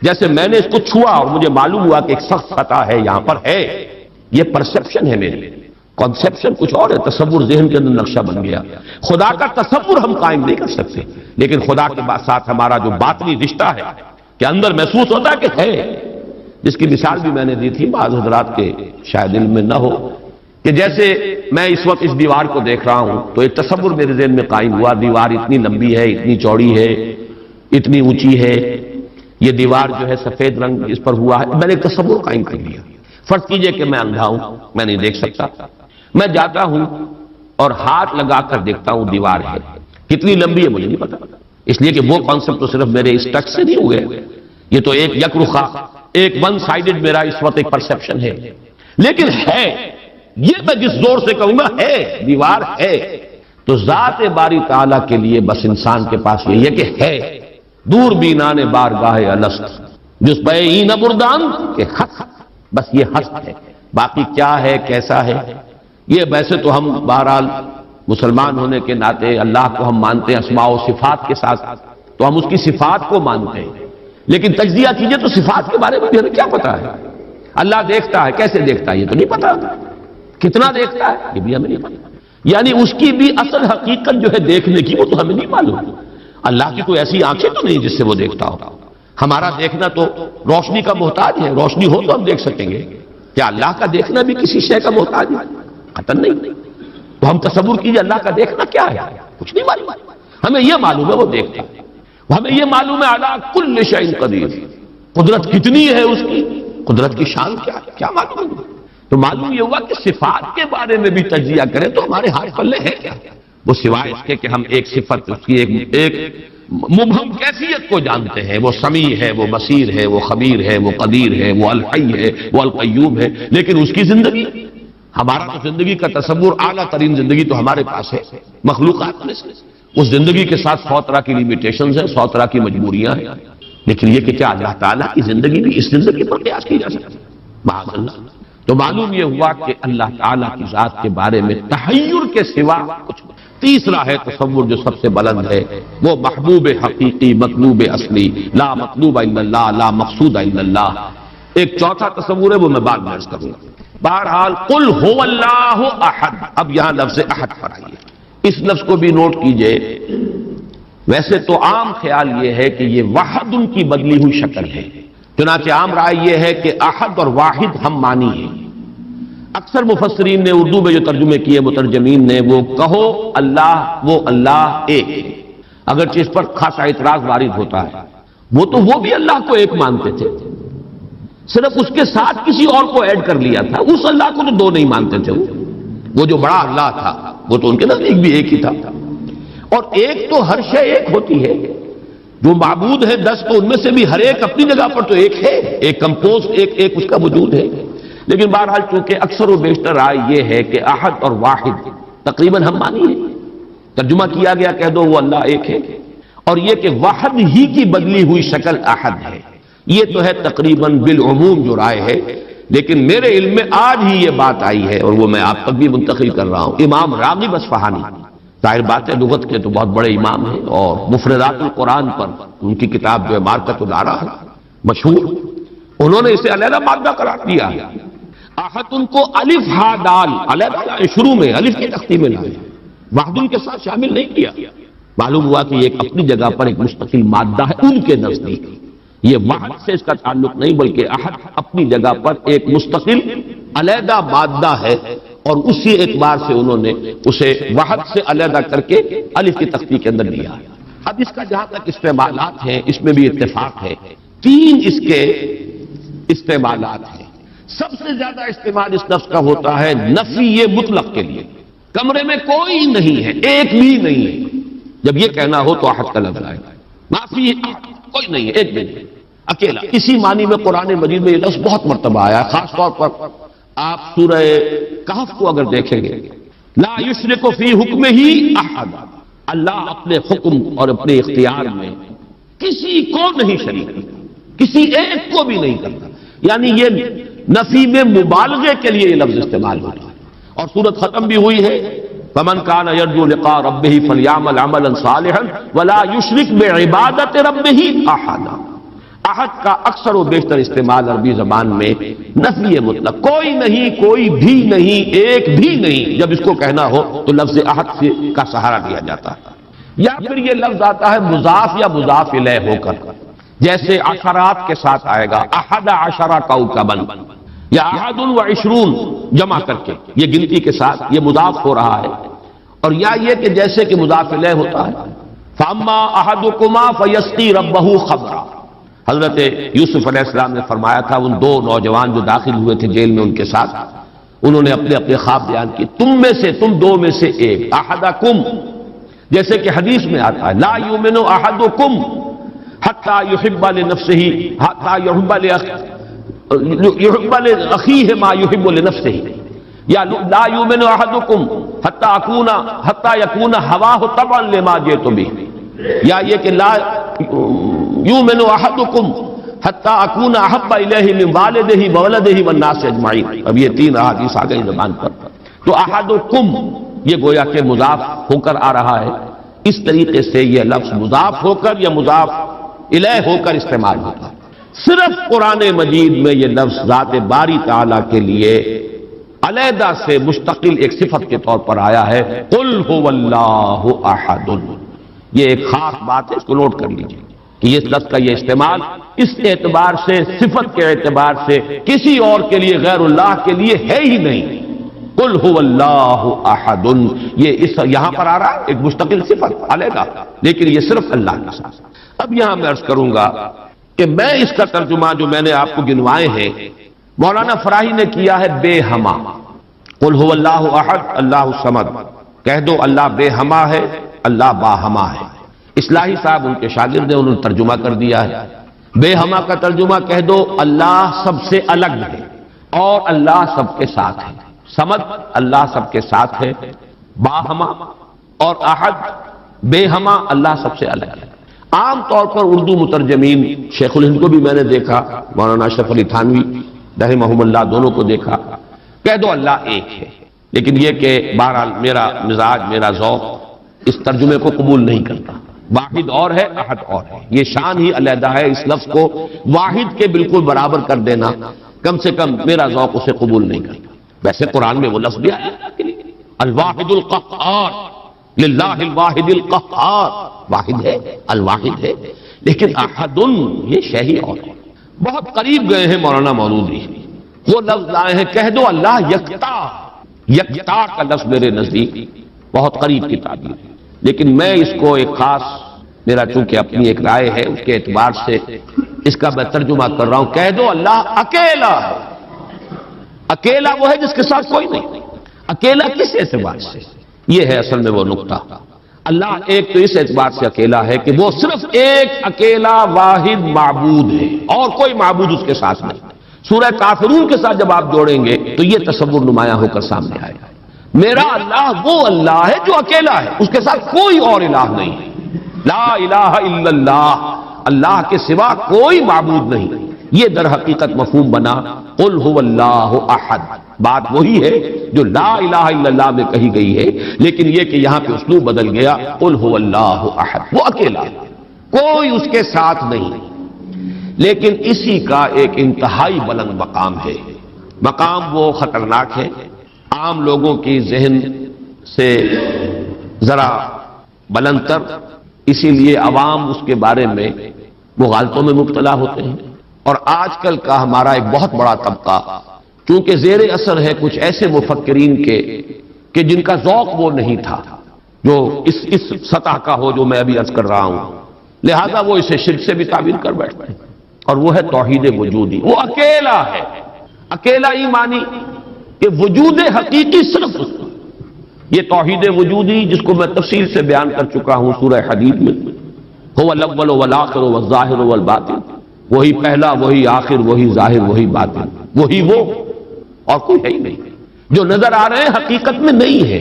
جیسے میں نے اس کو چھوا اور مجھے معلوم ہوا کہ ایک سخت سطح ہے یہاں پر ہے، یہ پرسپشن ہے میرے، کنسپشن کچھ اور ہے، تصور ذہن کے اندر نقشہ بن گیا۔ خدا کا تصور ہم قائم نہیں کر سکتے، لیکن خدا کے ساتھ ہمارا جو باطنی رشتہ ہے کہ اندر محسوس ہوتا ہے کہ ہے، جس کی مثال بھی میں نے دی تھی، بعض حضرات کے شاید علم میں نہ ہو، کہ جیسے میں اس وقت اس دیوار کو دیکھ رہا ہوں تو ایک تصور میرے ذہن میں قائم ہوا، دیوار اتنی لمبی ہے، اتنی چوڑی ہے، اتنی اونچی ہے، یہ دیوار جو ہے سفید رنگ اس پر ہوا ہے، میں نے ایک تصور قائم کر لیا۔ فرض کیجئے کہ میں اندھا ہوں، میں نہیں دیکھ سکتا، میں جاتا ہوں اور ہاتھ لگا کر دیکھتا ہوں دیوار ہے، کتنی لمبی ہے مجھے نہیں پتا، اس لیے کہ وہ کانسیپٹ تو صرف میرے اس ٹچ سے نہیں ہوئے، یہ تو ایک یک رخا، ایک ون سائیڈڈ میرا اس وقت ایک پرسپشن ہے، لیکن ہے، یہ میں جس زور سے کہوں گا ہے، دیوار ہے، تو ذات باری تعالیٰ کے لیے بس انسان کے پاس یہی ہے کہ ہے، دور بینان بارگاہ الست جس پہ این بردان کہ ہست، بس یہ ہست ہے، باقی کیا ہے کیسا ہے یہ ویسے تو ہم بہرحال مسلمان ہونے کے ناطے اللہ کو ہم مانتے ہیں اسماء و صفات کے ساتھ، تو ہم اس کی صفات کو مانتے ہیں، لیکن تجزیہ کیجئے تو صفات کے بارے میں بھی ہمیں کیا پتا ہے؟ اللہ دیکھتا ہے، کیسے دیکھتا ہے یہ تو نہیں پتا، کتنا دیکھتا ہے یہ بھی ہمیں نہیں پتا، یعنی اس کی بھی اصل حقیقت جو ہے دیکھنے کی وہ تو ہمیں نہیں معلوم۔ اللہ کی کوئی ایسی آنکھیں تو نہیں جس سے وہ دیکھتا ہو، ہمارا دیکھنا تو روشنی کا محتاج ہے، روشنی ہو تو ہم دیکھ سکیں گے، کیا اللہ کا دیکھنا بھی کسی شے کا محتاج ہے؟ قطعاً نہیں۔ تو ہم تصور کیجئے اللہ کا دیکھنا کیا ہے، کچھ نہیں معلوم، ہمیں یہ معلوم ہے وہ دیکھتا ہے، ہمیں یہ معلوم ہے علی کل شیء قدیر، قدرت کتنی ہے اس کی، قدرت کی شان کیا ہے، کیا معلوم ہے؟ تو معلوم یہ ہوا کہ صفات کے بارے میں بھی تجزیہ کریں تو ہمارے ہاتھ پلے ہے کیا، وہ سوائے اس کے کہ ہم ایک صفت اس کی ایک مبہم کیفیت کو جانتے ہیں، وہ سمیع ہے، وہ بصیر ہے، وہ خبیر ہے، وہ قدیر ہے، وہ الحی ہے، وہ القیوم ہے، لیکن اس کی زندگی، ہمارا تو زندگی کا تصور اعلیٰ ترین زندگی تو ہمارے پاس ہے مخلوقات میں سے، اس زندگی کے ساتھ 100 طرح کی لیمیٹیشنز ہیں، 100 طرح کی مجبوریاں ہیں، لیکن یہ کہ کیا اللہ تعالیٰ کی زندگی بھی اس زندگی پر قیاس کی جا سکتی ہے؟ معاذ اللہ۔ تو معلوم یہ ہوا کہ اللہ تعالیٰ کی ذات کے بارے میں تحیر کے سوا کچھ نہیں۔ تیسرا ہے تصور جو سب سے بلند ہے، وہ محبوب حقیقی، مطلوب اصلی، لا مطلوب الا اللہ، لا مقصود الا اللہ۔ ایک چوتھا تصور ہے وہ میں بعد میں عرض کروں گا۔ بہرحال قل هو اللہ احد، اب یہاں لفظ احد پر آئیے، اس لفظ کو بھی نوٹ کیجئے۔ ویسے تو عام خیال یہ ہے کہ یہ وحد ان کی بدلی ہوئی شکل ہے، چنانچہ عام رائے یہ ہے کہ احد اور واحد ہم معنی ہیں۔ اکثر مفسرین نے اردو میں جو ترجمے کیے مترجمین نے، وہ کہو اللہ، وہ اللہ ایک ہے، اگرچہ اس پر خاصا اعتراض وارد ہوتا ہے، وہ بھی اللہ کو ایک مانتے تھے، صرف اس کے ساتھ کسی اور کو ایڈ کر لیا تھا، اس اللہ کو تو دو نہیں مانتے تھے، وہ جو بڑا اللہ تھا وہ تو ان کے نزدیک بھی ایک ہی تھا، اور ایک تو ہر شے ایک ہوتی ہے، جو معبود ہے 10 تو ان میں سے بھی ہر ایک اپنی جگہ پر تو ایک ہے، ایک کمپوز ایک اس کا وجود ہے، لیکن بہرحال چونکہ اکثر و بیشتر رائے یہ ہے کہ احد اور واحد تقریباً ہم مانی ہے، ترجمہ کیا گیا کہہ دو وہ اللہ ایک ہے، اور یہ کہ واحد ہی کی بدلی ہوئی شکل احد ہے، یہ تو ہے تقریباً بالعموم جو رائے ہے، لیکن میرے علم میں آج ہی یہ بات آئی ہے اور وہ میں آپ تک بھی منتقل کر رہا ہوں۔ امام راغب اصفہانی، ظاہر بات ہے لغت کے تو بہت بڑے امام ہیں، اور مفردات القرآن پر ان کی کتاب جو ہے معرکۃ الدارہ ہے مشہور، انہوں نے اسے علیحدہ مادہ قرار دیا، احد ان کو الف ہا دال علیحدہ شروع میں الف کی تختی میں لائے، واحد ان کے ساتھ شامل نہیں کیا، معلوم ہوا کہ یہ ایک اپنی جگہ پر ایک مستقل مادہ ہے ان کے نزدیک، یہ واحد سے اس کا تعلق نہیں بلکہ احد اپنی جگہ پر ایک مستقل علیحدہ مادہ ہے، اور اسی اعتبار سے انہوں نے اسے واحد سے علیحدہ کر کے الف کی تختی کے اندر لیا۔ اب اس کا جہاں تک استعمالات ہیں اس میں بھی اتفاق ہے، 3 اس کے استعمالات ہیں۔ سب سے زیادہ استعمال اس لفظ کا ہوتا ہے نفی مطلق کے لیے، کمرے میں کوئی نہیں ہے، ایک بھی نہیں ہے، جب یہ کہنا ہو تو احد کا لفظ آئے، نافی کوئی نہیں ہے، ایک بھی نہیں، اکیلا۔ اسی معنی میں قرآن مجید میں یہ لفظ بہت مرتبہ آیا ہے، خاص طور پر آپ سورہ کہف کو اگر دیکھیں گے، لا یشرک فی حکمہ احد، اللہ اپنے حکم اور اپنے اختیار میں کسی کو نہیں شریک کرتا، کسی ایک کو بھی نہیں کرتا، یعنی یہ نفی میں مبالغے کے لیے یہ لفظ استعمال ہوتا ہے، اور سورت ختم بھی ہوئی ہے فمن کان یرجو لقاء ربہ فلیعمل عملا صالحا ولا یشرک بعبادۃ ربہ احدا۔ احد کا اکثر و بیشتر استعمال عربی زبان میں نفی مطلق، کوئی نہیں، کوئی بھی نہیں، ایک بھی نہیں، جب اس کو کہنا ہو تو لفظ احد کا سہارا لیا جاتا ہے۔ یا پھر یہ لفظ آتا ہے مضاف یا مضاف الیہ ہو کر، جیسے عشرات کے ساتھ آئے گا، احد عشر کوكبا، یا احد و عشرون جمع کر کے، یہ گنتی کے ساتھ یہ مضاف ہو رہا ہے۔ اور یا یہ کہ جیسے کہ مضاف الیہ ہوتا ہے، فاما احدکما فیسقی ربہ خمرا، حضرت یوسف علیہ السلام نے فرمایا تھا ان دو نوجوان جو داخل ہوئے تھے جیل میں ان کے ساتھ، انہوں نے اپنے اپنے خواب بیان کی، تم دو میں سے ایک، احدکم، جیسے کہ حدیث میں آتا ہے لا یؤمن احدکم حتی یحب لنفسہ ما یحب لنفسہ، یا لا یؤمن احدکم حتی یکون ہواہ طبعا لما جئت بہ، یا یہ کہ لا یؤمن احدکم حتی اکون احب الیہ من والدہ وولدہ والناس اجمعین۔ اب یہ تین احادیث آ گئی زبان پر، تو احدکم یہ گویا کہ مضاف ہو کر آ رہا ہے، اس طریقے سے یہ لفظ مضاف ہو کر یا مضاف الیہ ہو کر استعمال ہوتا ہے۔ صرف قرآن مجید میں یہ لفظ ذات باری تعالیٰ کے لیے علیحدہ سے مستقل ایک صفت کے طور پر آیا ہے، قل هو اللہ احد۔ یہ ایک خاص بات ہے، اس کو نوٹ کر لیجیے کہ یہ لفظ کا یہ استعمال اس اعتبار سے، صفت کے اعتبار سے کسی اور کے لیے غیر اللہ کے لیے ہے ہی نہیں۔ قل هو اللہ احد، یہ یہاں پر آ رہا ہے ایک مستقل صفت علیحدہ، لیکن یہ صرف اللہ کے ساتھ۔ اب یہاں میں عرض کروں گا کہ میں اس کا ترجمہ جو میں نے آپ کو گنوائے ہیں مولانا فراہی نے کیا ہے بے ہما۔ قل هو اللہ احد اللہ الصمد، کہہ دو اللہ بے ہما ہے، اللہ باہما ہے۔ اصلاحی صاحب ان کے شاگرد ہیں، انہوں نے ترجمہ کر دیا ہے بے ہما کا ترجمہ کہہ دو اللہ سب سے الگ ہے اور اللہ سب کے ساتھ ہے۔ صمد اللہ سب کے ساتھ ہے، باہما اور احد بے ہما اللہ سب سے الگ ہے۔ عام طور پر اردو مترجمین، شیخ الہند کو بھی میں نے دیکھا، مولانا اشرف علی تھانوی رحمہم اللہ دونوں کو دیکھا، کہہ دو اللہ ایک ہے، لیکن یہ کہ بہرحال میرا مزاج، میرا ذوق اس ترجمے کو قبول نہیں کرتا۔ واحد اور ہے، احد اور ہے، یہ شان ہی علیحدہ ہے، اس لفظ کو واحد کے بالکل برابر کر دینا کم سے کم میرا ذوق اسے قبول نہیں کرتا۔ ویسے قرآن میں وہ لفظ بھی آیا الواحد القہار، للہ الواحد القہار، واحد ہے، الواحد ہے، لیکن احد یہ شے ہی اور ہے۔ بہت قریب گئے ہیں مولانا مودودی، وہ لفظ لائے ہیں کہہ دو اللہ یکتا۔ یکتا کا لفظ میرے نزدیک بہت قریب کی تعبیر ہے، لیکن میں اس کو ایک خاص، میرا چونکہ اپنی ایک رائے ہے اس کے اعتبار سے اس کا میں ترجمہ کر رہا ہوں، کہہ دو اللہ اکیلا ہے۔ اکیلا وہ ہے جس کے ساتھ کوئی نہیں، اکیلا کس اعتبار سے؟ یہ ہے اصل میں وہ نقطہ۔ اللہ ایک تو اس اعتبار سے اکیلا ہے کہ وہ صرف ایک اکیلا واحد معبود ہے اور کوئی معبود اس کے ساتھ نہیں۔ سورہ کافرون کے ساتھ جب آپ جوڑیں گے تو یہ تصور نمایاں ہو کر سامنے آئے گا، میرا اللہ وہ اللہ ہے جو اکیلا ہے، اس کے ساتھ کوئی اور الہ نہیں ہے۔ لا الہ الا اللہ، اللہ کے سوا کوئی معبود نہیں۔ یہ در حقیقت مفہوم بنا قل هو اللہ احد، بات وہی ہے جو لا الہ الا اللہ میں کہی گئی ہے، لیکن یہ کہ یہاں پہ اسلوب بدل گیا، قل هو اللہ احد، وہ اکیلا ہے، کوئی اس کے ساتھ نہیں۔ لیکن اسی کا ایک انتہائی بلند مقام ہے، مقام وہ خطرناک ہے، عام لوگوں کی ذہن سے ذرا بلند تر، اسی لیے عوام اس کے بارے میں مغالطوں میں مبتلا ہوتے ہیں۔ اور آج کل کا ہمارا ایک بہت بڑا طبقہ چونکہ زیر اثر ہے کچھ ایسے مفکرین کے کہ جن کا ذوق وہ نہیں تھا جو اس سطح کا ہو جو میں ابھی عرض کر رہا ہوں، لہذا وہ اسے شرک سے بھی تعبیر کر بیٹھتے ہیں، اور وہ ہے توحید وجودی۔ وہ اکیلا ہے، اکیلا ہی مانی کہ وجود حقیقی صرف اس کو، یہ توحید وجودی جس کو میں تفصیل سے بیان کر چکا ہوں سورہ حدید میں، هو الاول والآخر والظاہر والباطن، وہی پہلا، وہی آخر، وہی ظاہر، وہی باطن، وہی وہ، اور کوئی ہے ہی نہیں۔ جو نظر آ رہے ہیں حقیقت میں نہیں ہے۔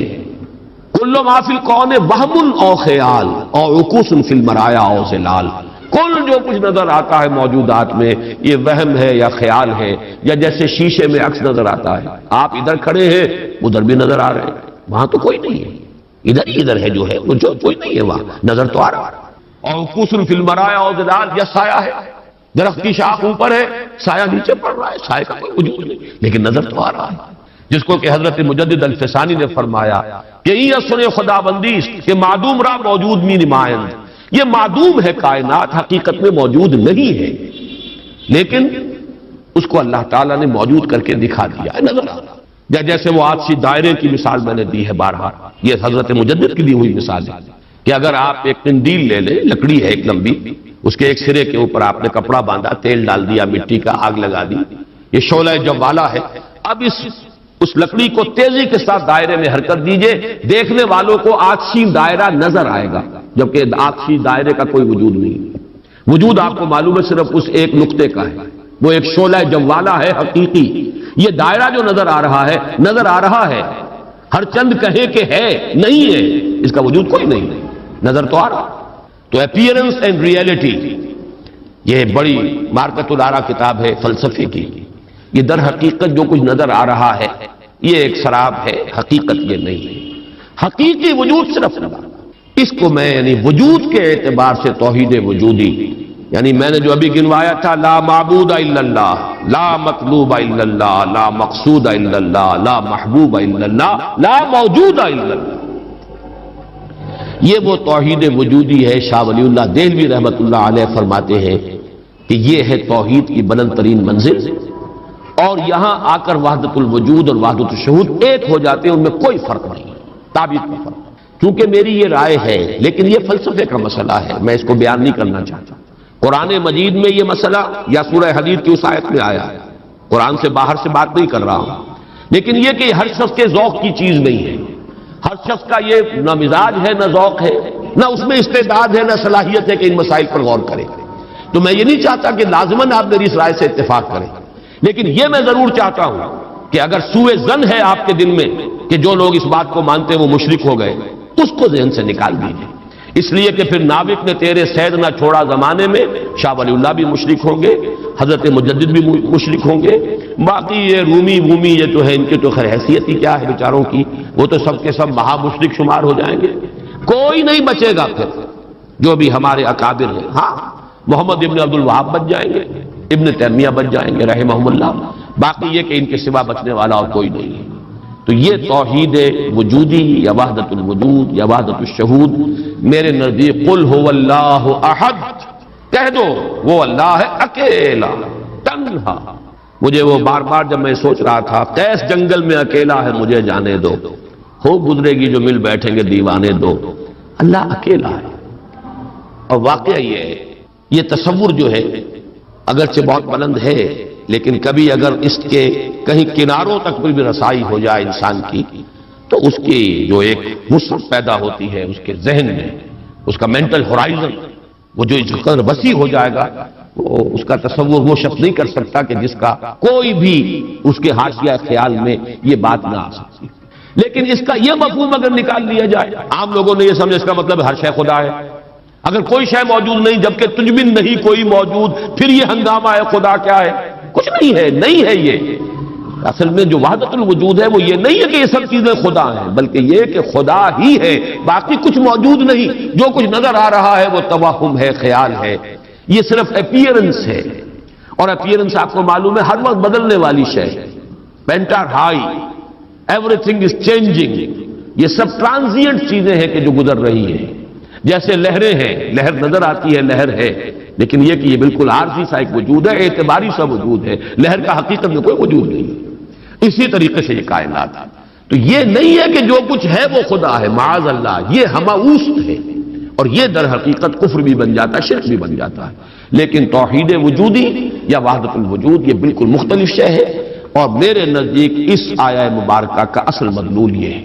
کل ما فی الکون وہم او خیال او عکوس فی المرایا او ظلال، کل جو کچھ نظر آتا ہے موجودات میں یہ وہم ہے یا خیال ہے، یا جیسے شیشے میں عکس نظر آتا ہے، آپ ادھر کھڑے ہیں ادھر بھی نظر آ رہے ہیں، وہاں تو کوئی نہیں ہے، ادھر ہی ادھر ہے جو ہے، وہ جو کوئی نہیں ہے وہاں نظر تو آ رہا ہے۔ اور عکوس فی المرایا او ظلال، یا سایہ ہے درخت کی شاخ اوپر ہے، سایہ نیچے پڑ رہا ہے، سایہ کا کوئی وجود نہیں، لیکن نظر تو آ رہا ہے، جس کو کہ حضرت مجدد الفسانی نے فرمایا کہ یہ سنے خدا بندی کہ معدوم را موجود می نمائند، یہ معدوم ہے کائنات، حقیقت میں موجود نہیں ہے، لیکن اس کو اللہ تعالیٰ نے موجود کر کے دکھا دیا ہے، نظر آ رہا ہے۔ جیسے وہ آتشی دائرے کی مثال میں نے دی ہے بارہا، یہ حضرت مجدد کی دی ہوئی مثال ہے کہ اگر آپ ایک قندیل لے لیں، لکڑی ہے ایک لمبی، اس کے ایک سرے کے اوپر آپ نے کپڑا باندھا، تیل ڈال دیا، مٹی کا آگ لگا دی، یہ شعلہ جوالا ہے، اب اس لکڑی کو تیزی کے ساتھ دائرے میں حرکت دیجئے، دیکھنے والوں کو آتشی دائرہ نظر آئے گا، جبکہ آتشی دائرے کا کوئی وجود نہیں، وجود آپ کو معلوم ہے صرف اس ایک نقطے کا ہے، وہ ایک شعلہ جوالا ہے حقیقی۔ یہ دائرہ جو نظر آ رہا ہے، نظر آ رہا ہے، ہر چند کہے کہ ہے، نہیں ہے، اس کا وجود کوئی نہیں، نظر تو آ رہا۔ تو اپیئرنس اینڈ ریئلٹی، یہ بڑی مارکت الآرا کتاب ہے فلسفے کی، یہ در حقیقت جو کچھ نظر آ رہا ہے یہ ایک سراب ہے، حقیقت یہ نہیں ہے، حقیقی وجود صرف اللہ۔ اس کو میں یعنی وجود کے اعتبار سے توحید وجودی، یعنی میں نے جو ابھی گنوایا تھا، لا معبود الا اللہ، لا مطلوب الا اللہ، لا مقصود الا اللہ، لا محبوب الا اللہ، لا موجود الا اللہ، یہ وہ توحید وجودی ہے۔ شاہ ولی اللہ دہلوی رحمت اللہ علیہ فرماتے ہیں کہ یہ ہے توحید کی بلند ترین منزل، اور یہاں آ کر وحدت الوجود اور وحدت الشہود ایک ہو جاتے ہیں، ان میں کوئی فرق نہیں، تعبیر کا فرق۔ چونکہ میری یہ رائے ہے، لیکن یہ فلسفے کا مسئلہ ہے، میں اس کو بیان نہیں کرنا چاہتا۔ قرآن مجید میں یہ مسئلہ یا سورہ حدید کی اس آیت میں آیا ہے، قرآن سے باہر سے بات نہیں کر رہا ہوں، لیکن یہ کہ ہر شخص کے ذوق کی چیز نہیں ہے، ہر شخص کا یہ نہ مزاج ہے، نہ ذوق ہے، نہ اس میں استعداد ہے، نہ صلاحیت ہے کہ ان مسائل پر غور کرے۔ تو میں یہ نہیں چاہتا کہ لازماً آپ میری اس رائے سے اتفاق کریں، لیکن یہ میں ضرور چاہتا ہوں کہ اگر سوء ظن ہے آپ کے دل میں کہ جو لوگ اس بات کو مانتے ہیں وہ مشرک ہو گئے، اس کو ذہن سے نکال دیجیے، اس لیے کہ پھر ناوک نے تیرے سید نہ چھوڑا زمانے میں، شاہ ولی اللہ بھی مشرک ہوں گے، حضرت مجدد بھی مشرک ہوں گے، باقی یہ رومی یہ تو ہے، ان کی تو خیر حیثیت ہی کیا ہے بیچاروں کی، وہ تو سب کے سب مہا مشرک شمار ہو جائیں گے، کوئی نہیں بچے گا پھر جو بھی ہمارے اکابر ہیں۔ ہاں، محمد ابن عبد الوہاب بچ جائیں گے، ابن تیمیہ بچ جائیں گے رحمہم اللہ، باقی یہ کہ ان کے سوا بچنے والا اور کوئی نہیں ہے۔ تو یہ توحید وجودی یا وحدت الوجود یا وحدت الشہود میرے نزدیک قل هو اللہ احد، کہہ دو وہ اللہ ہے اکیلا تنہا۔ مجھے وہ بار بار جب میں سوچ رہا تھا قیس جنگل میں اکیلا ہے مجھے جانے دو، ہو گزرے گی جو مل بیٹھیں گے دیوانے دو، اللہ اکیلا ہے۔ اور واقعہ یہ تصور جو ہے اگرچہ بہت بلند ہے، لیکن کبھی اگر اس کے کہیں کناروں تک بھی رسائی ہو جائے انسان کی، تو اس کی جو ایک وسعت پیدا ہوتی ہے اس کے ذہن میں، اس کا مینٹل ہورائزن وہ جو اس قدر وسیع ہو جائے گا، وہ اس کا تصور وہ شخص نہیں کر سکتا کہ جس کا کوئی بھی اس کے حاشیہ خیال میں یہ بات نہ آ سکتی۔ لیکن اس کا یہ مفہوم اگر نکال لیا جائے، عام لوگوں نے یہ سمجھا اس کا مطلب ہر شے خدا ہے، اگر کوئی شے موجود نہیں جبکہ تجھ بن نہیں کوئی موجود، پھر یہ ہنگامہ ہے خدا کیا ہے؟ کچھ نہیں ہے، نہیں ہے۔ یہ اصل میں جو وحدت الوجود ہے وہ یہ نہیں ہے کہ یہ سب چیزیں خدا ہیں، بلکہ یہ کہ خدا ہی ہے، باقی کچھ موجود نہیں، جو کچھ نظر آ رہا ہے وہ توہم ہے، خیال ہے، یہ صرف اپیئرنس ہے، اور اپیئرنس آپ کو معلوم ہے ہر وقت بدلنے والی شے، painter high, every thing is changing, یہ سب ٹرانزینٹ چیزیں ہیں کہ جو گزر رہی ہیں، جیسے لہریں ہیں، لہر نظر آتی ہے لہر ہے، لیکن یہ کہ یہ بالکل عارضی سا ایک وجود ہے، اعتباری سا وجود ہے، لہر کا حقیقت میں کوئی وجود نہیں ہے۔ اسی طریقے سے یہ کائنات ہے، تو یہ نہیں ہے کہ جو کچھ ہے وہ خدا ہے، معاذ اللہ، یہ ہماوست ہے، اور یہ در حقیقت کفر بھی بن جاتا ہے، شرک بھی بن جاتا ہے۔ لیکن توحید وجودی یا وحدت الوجود یہ بالکل مختلف شے ہے، اور میرے نزدیک اس آیہ مبارکہ کا اصل مدلول یہ ہے،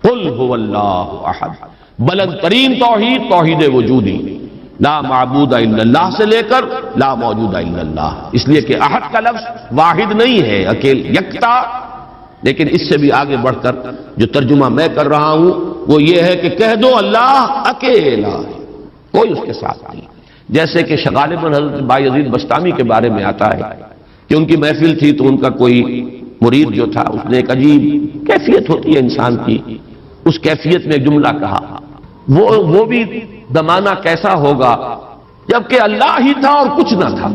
قل هو اللہ احد، بلند ترین توحید توحید وجودی، لا معبود الا اللہ سے لے کر لا موجود الا اللہ، اس لیے کہ احد کا لفظ واحد نہیں ہے، اکیل یکتا، لیکن اس سے بھی آگے بڑھ کر جو ترجمہ میں کر رہا ہوں وہ یہ ہے کہ کہہ دو اللہ اکیلا ہے، کوئی اس کے ساتھ نہیں۔ جیسے کہ غالباً حضرت بایزید بسطامی کے بارے میں آتا ہے کہ ان کی محفل تھی تو ان کا کوئی مرید جو تھا اس نے ایک عجیب کیفیت ہوتی ہے انسان کی، اس کیفیت میں ایک جملہ کہا، وہ بھی زمانہ کیسا ہوگا جبکہ اللہ ہی تھا اور کچھ نہ تھا،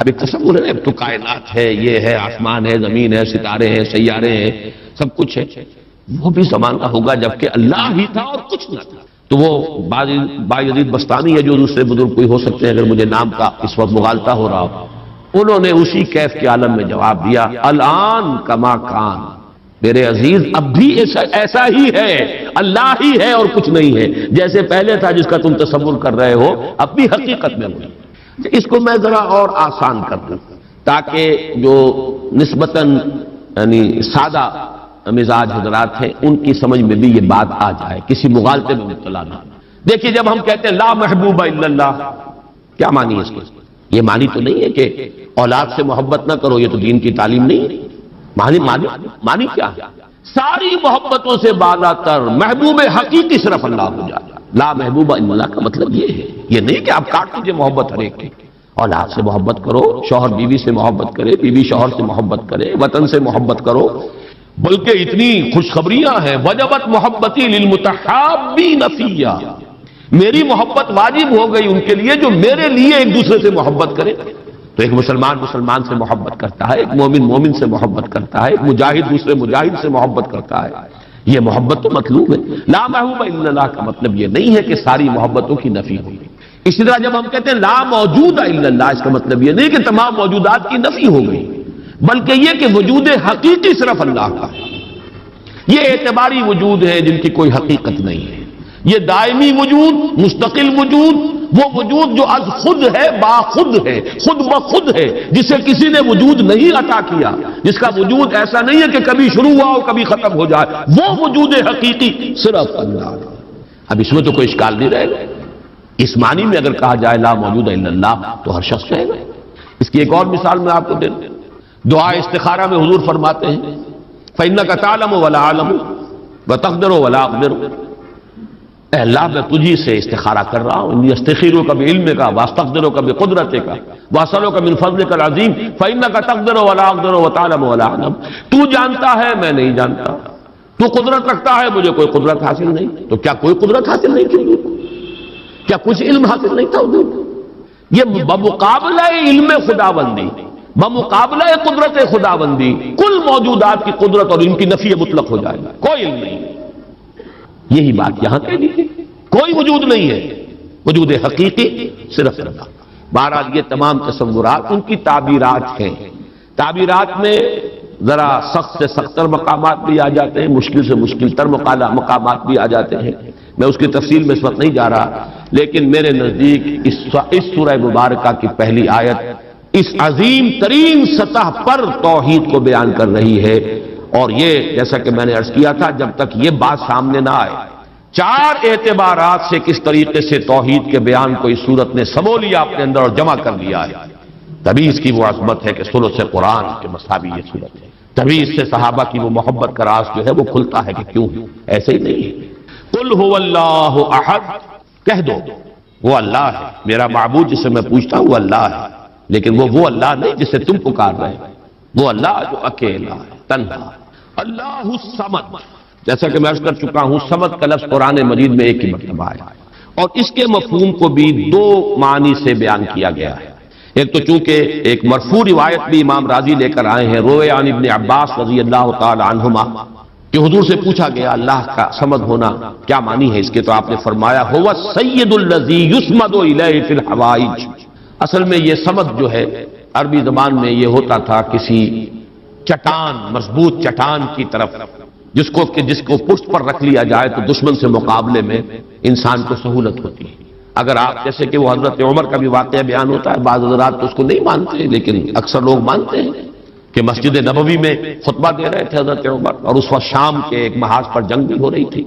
اب ایک تصور ہے، اب تو کائنات ہے، یہ ہے، آسمان ہے، زمین ہے، ستارے ہیں، سیارے ہیں، سب کچھ ہے۔ وہ بھی زمانہ ہوگا جبکہ اللہ ہی تھا اور کچھ نہ تھا۔ تو وہ بایزید بستانی ہے جو دوسرے بزرگ کوئی ہو سکتے ہیں، اگر مجھے نام کا اس وقت مغالطہ ہو رہا ہو، انہوں نے اسی کیف کے عالم میں جواب دیا، الان کما کان، میرے عزیز اب بھی ایسا ہی ہے، اللہ ہی ہے اور کچھ نہیں ہے، جیسے پہلے تھا جس کا تم تصور کر رہے ہو اب بھی حقیقت میں ہوئی۔ اس کو میں ذرا اور آسان کر دوں تاکہ جو نسبتاً یعنی سادہ مزاج حضرات ہیں ان کی سمجھ میں بھی یہ بات آ جائے، کسی مغالطے میں مبتلا نہ۔ دیکھیے جب ہم کہتے ہیں لا محبوب الا اللہ، کیا معنی ہے اس کے؟ یہ معنی تو نہیں ہے کہ اولاد سے محبت نہ کرو، یہ تو دین کی تعلیم نہیں ہے۔ معنی کیا ہے؟ ساری محبتوں سے بالا تر محبوب حقیقی صرف اللہ ہو جائے۔ لا محبوب الا اللہ کا مطلب یہ ہے، یہ نہیں کہ آپ کاٹ لیجیے محبت ہر ایک کی۔ اولاد سے محبت کرو، شوہر بیوی سے محبت کرے، بیوی شوہر سے محبت کرے، وطن سے محبت کرو، بلکہ اتنی خوشخبریاں ہیں، وجبت محبتی للمتحابین فیہ، میری محبت واجب ہو گئی ان کے لیے جو میرے لیے ایک دوسرے سے محبت کرے۔ تو ایک مسلمان مسلمان سے محبت کرتا ہے، ایک مومن مومن سے محبت کرتا ہے، ایک مجاہد دوسرے مجاہد سے محبت کرتا ہے، یہ محبت تو مطلوب ہے۔ لا محبوب الا اللہ کا مطلب یہ نہیں ہے کہ ساری محبتوں کی نفی ہوئی۔ اسی طرح جب ہم کہتے ہیں لا موجود الا اللہ، اس کا مطلب یہ نہیں کہ تمام موجودات کی نفی ہو گئی، بلکہ یہ کہ وجود حقیقی صرف اللہ کا ہے۔ یہ اعتباری وجود ہے جن کی کوئی حقیقت نہیں ہے، یہ دائمی وجود، مستقل وجود، وہ وجود جو از خود ہے، با خود ہے، خود بخود ہے، جسے کسی نے وجود نہیں عطا کیا، جس کا وجود ایسا نہیں ہے کہ کبھی شروع ہوا اور کبھی ختم ہو جائے، وہ وجود حقیقی صرف اللہ۔ اب اس میں تو کوئی اشکال نہیں رہے گا۔ اس معنی میں اگر کہا جائے لا موجود الا اللہ تو ہر شخص کہے گا۔ اس کی ایک اور مثال میں آپ کو دے دوں، دعا استخارہ میں حضور فرماتے ہیں فَإِنَّكَ تَعْلَمُ وَلَا أَعْلَمُ وَتَقْدِرُ وَلَا أَقْدِرُ، اے اللہ میں تجھی سے استخارہ کر رہا ہوں، انی استخیرک بعلمک واستقدرک بقدرتک واسألک من فضلک العظیم فإنک تقدر ولا اقدر وتعلم ولا اعلم، تو جانتا ہے میں نہیں جانتا، تو قدرت رکھتا ہے مجھے کوئی قدرت حاصل نہیں۔ تو کیا کوئی قدرت حاصل نہیں تھی؟ کیا کچھ علم حاصل نہیں تھا حضور؟ یہ بمقابلہ علم خداوندی، بمقابلہ قدرت خداوندی کل موجودات کی قدرت اور ان کی نفی مطلق ہو جائے گا، کوئی علم نہیں۔ یہی بات یہاں کہہ دیجیے، کوئی وجود نہیں ہے، وجود حقیقی صرف اللہ۔ بہرحال یہ تمام تصورات ان کی تعبیرات ہیں، تعبیرات میں ذرا سخت سے سخت تر مقامات بھی آ جاتے ہیں، مشکل سے مشکل تر مقامات بھی آ جاتے ہیں، میں اس کی تفصیل میں اس وقت نہیں جا رہا، لیکن میرے نزدیک اس سورہ مبارکہ کی پہلی آیت اس عظیم ترین سطح پر توحید کو بیان کر رہی ہے، اور یہ جیسا کہ میں نے عرض کیا تھا جب تک یہ بات سامنے نہ آئے، چار اعتبارات سے کس طریقے سے توحید کے بیان کو اس صورت نے سمو لیا اپنے اندر اور جمع کر لیا ہے، تبھی اس کی وہ عظمت ہے کہ ثلث قرآن کے مساوی یہ صورت ہے، تبھی اس سے صحابہ کی وہ محبت کا راز جو ہے وہ کھلتا ہے کہ کیوں ایسے ہی نہیں ہے۔ قل هو اللہ احد، کہہ دو وہ اللہ ہے، میرا معبود جسے میں پوچھتا ہوں وہ اللہ ہے، لیکن وہ اللہ نہیں جسے تم پکار رہے ہیں، وہ اللہ جو اکیلا ہے، تنہا۔ اللہ الصمد، جیسا کہ میں عرض کر چکا ہوں صمد کا لفظ قرآن مجید میں ایک ہی مرتبہ ہے، اور اس کے مفہوم کو بھی دو معنی سے بیان کیا گیا ہے۔ ایک تو چونکہ ایک مرفوع روایت بھی امام راضی لے کر آئے ہیں، روے عن ابن عباس رضی اللہ تعالی عنہما، کہ حضور سے پوچھا گیا اللہ کا صمد ہونا کیا معنی ہے اس کے، تو آپ نے فرمایا هو السید الذی یصمد الیہ فی الحوائج۔ اصل میں یہ صمد جو ہے عربی زبان میں یہ ہوتا تھا کسی چٹان، مضبوط چٹان کی طرف جس کو پشت پر رکھ لیا جائے تو دشمن سے مقابلے میں انسان کو سہولت ہوتی ہے۔ اگر آپ جیسے کہ وہ حضرت عمر کا بھی واقعہ بیان ہوتا ہے، بعض حضرات تو اس کو نہیں مانتے لیکن اکثر لوگ مانتے ہیں کہ مسجد نبوی میں خطبہ دے رہے تھے حضرت عمر، اور اس وقت شام کے ایک محاذ پر جنگ بھی ہو رہی تھی،